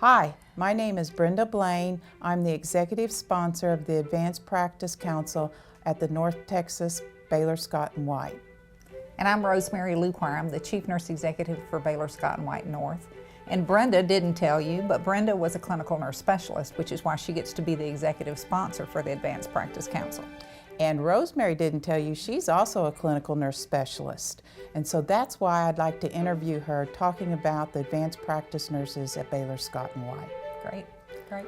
Hi, my name is Brenda Blaine. I'm the executive sponsor of the Advanced Practice Council at the North Texas Baylor Scott & White. And I'm Rosemary Luquire. I'm the Chief Nurse Executive for Baylor Scott & White North. And Brenda didn't tell you, but Brenda was a clinical nurse specialist, which is why she gets to be the executive sponsor for the Advanced Practice Council. And Rosemary didn't tell you, she's also a clinical nurse specialist. And so that's why I'd like to interview her talking about the advanced practice nurses at Baylor Scott & White. Great.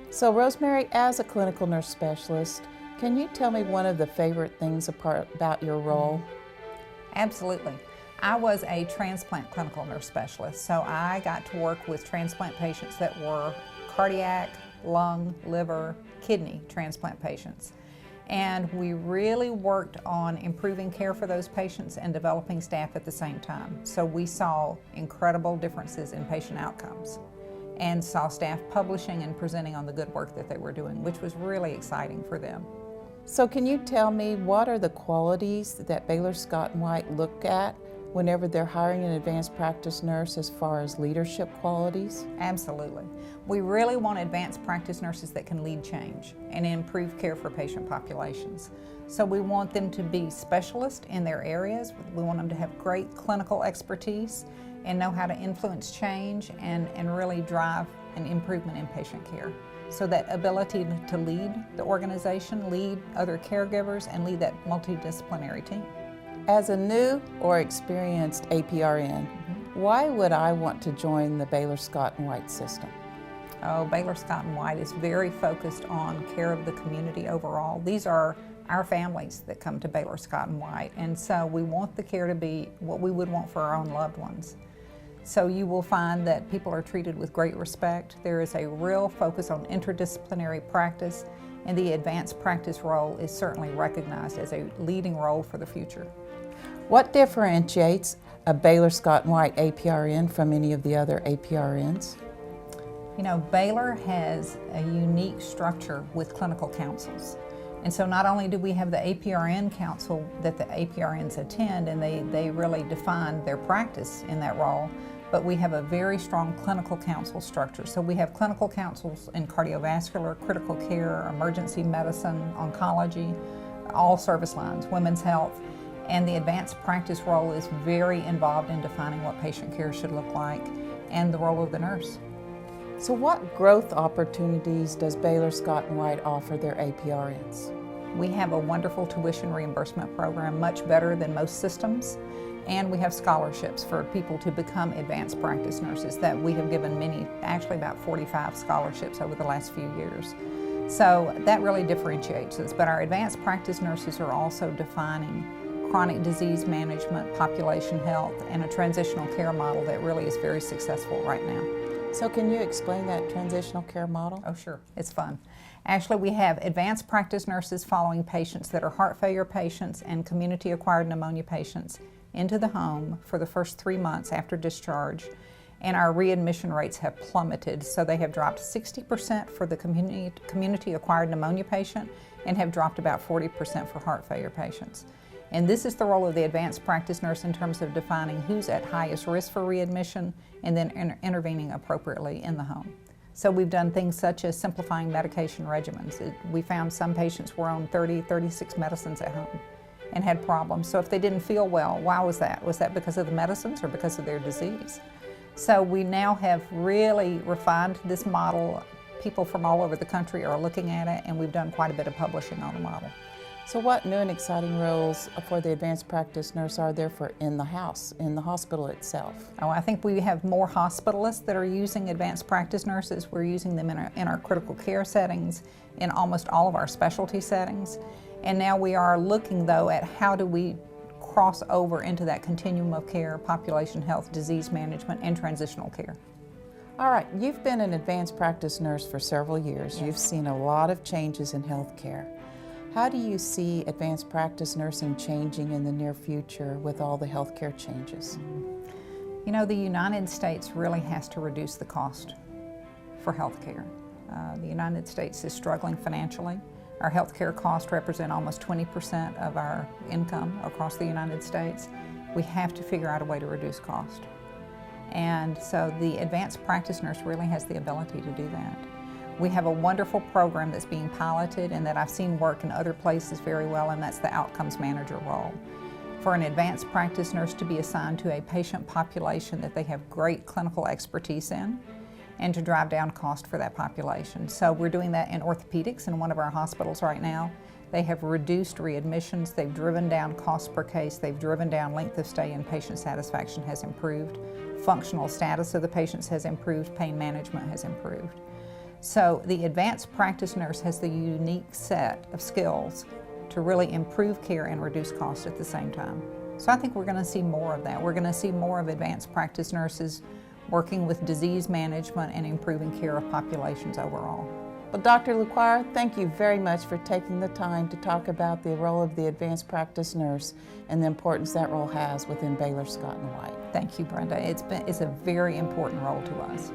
So Rosemary, as a clinical nurse specialist, can you tell me one of the favorite things about your role? Absolutely. I was a transplant clinical nurse specialist, so I got to work with transplant patients that were cardiac, lung, liver, kidney transplant patients. And we really worked on improving care for those patients and developing staff at the same time. So we saw incredible differences in patient outcomes and saw staff publishing and presenting on the good work that they were doing, which was really exciting for them. So can you tell me, what are the qualities that Baylor Scott & White look at whenever they're hiring an advanced practice nurse as far as leadership qualities? Absolutely. We really want advanced practice nurses that can lead change and improve care for patient populations. So we want them to be specialists in their areas. We want them to have great clinical expertise and know how to influence change and really drive an improvement in patient care. So that ability to lead the organization, lead other caregivers, and lead that multidisciplinary team. As a new or experienced APRN, why would I want to join the Baylor Scott & White system? Oh, Baylor Scott & White is very focused on care of the community overall. These are our families that come to Baylor Scott & White, and so we want the care to be what we would want for our own loved ones. So you will find that people are treated with great respect. There is a real focus on interdisciplinary practice, and the advanced practice role is certainly recognized as a leading role for the future. What differentiates a Baylor Scott & White APRN from any of the other APRNs? You know, Baylor has a unique structure with clinical councils. And so not only do we have the APRN council that the APRNs attend, and they really define their practice in that role, but we have a very strong clinical council structure. So we have clinical councils in cardiovascular, critical care, emergency medicine, oncology, all service lines, women's health. And the advanced practice role is very involved in defining what patient care should look like and the role of the nurse. So what growth opportunities does Baylor Scott & White offer their APRNs? We have a wonderful tuition reimbursement program, much better than most systems. And we have scholarships for people to become advanced practice nurses that we have given many, actually about 45 scholarships over the last few years. So that really differentiates us. But our advanced practice nurses are also defining chronic disease management, population health, and a transitional care model that really is very successful right now. So can you explain that transitional care model? Oh, sure. It's fun. Actually, we have advanced practice nurses following patients that are heart failure patients and community-acquired pneumonia patients into the home for the first 3 months after discharge, and our readmission rates have plummeted. So they have dropped 60% for the community-acquired pneumonia patient and have dropped about 40% for heart failure patients. And this is the role of the advanced practice nurse in terms of defining who's at highest risk for readmission and then intervening appropriately in the home. So we've done things such as simplifying medication regimens. We found some patients were on 30, 36 medicines at home and had problems. So if they didn't feel well, why was that? Was that because of the medicines or because of their disease? So we now have really refined this model. People from all over the country are looking at it, and we've done quite a bit of publishing on the model. So what new and exciting roles for the advanced practice nurse are there for in the hospital itself? Oh, I think we have more hospitalists that are using advanced practice nurses. We're using them in our critical care settings, in almost all of our specialty settings. And now we are looking, though, at how do we cross over into that continuum of care, population health, disease management, and transitional care. All right, you've been an advanced practice nurse for several years. Yes. You've seen a lot of changes in healthcare. How do you see advanced practice nursing changing in the near future with all the healthcare changes? You know, the United States really has to reduce the cost for healthcare. The United States is struggling financially. Our healthcare costs represent almost 20% of our income across the United States. We have to figure out a way to reduce cost. And so the advanced practice nurse really has the ability to do that. We have a wonderful program that's being piloted and that I've seen work in other places very well, and that's the outcomes manager role. For an advanced practice nurse to be assigned to a patient population that they have great clinical expertise in, and to drive down cost for that population. So we're doing that in orthopedics in one of our hospitals right now. They have reduced readmissions, they've driven down cost per case, they've driven down length of stay, and patient satisfaction has improved. Functional status of the patients has improved, pain management has improved. So the advanced practice nurse has the unique set of skills to really improve care and reduce cost at the same time. So I think we're going to see more of that. We're going to see more of advanced practice nurses working with disease management and improving care of populations overall. Well, Dr. LaQuire, thank you very much for taking the time to talk about the role of the advanced practice nurse and the importance that role has within Baylor Scott & White. Thank you, Brenda. It's a very important role to us.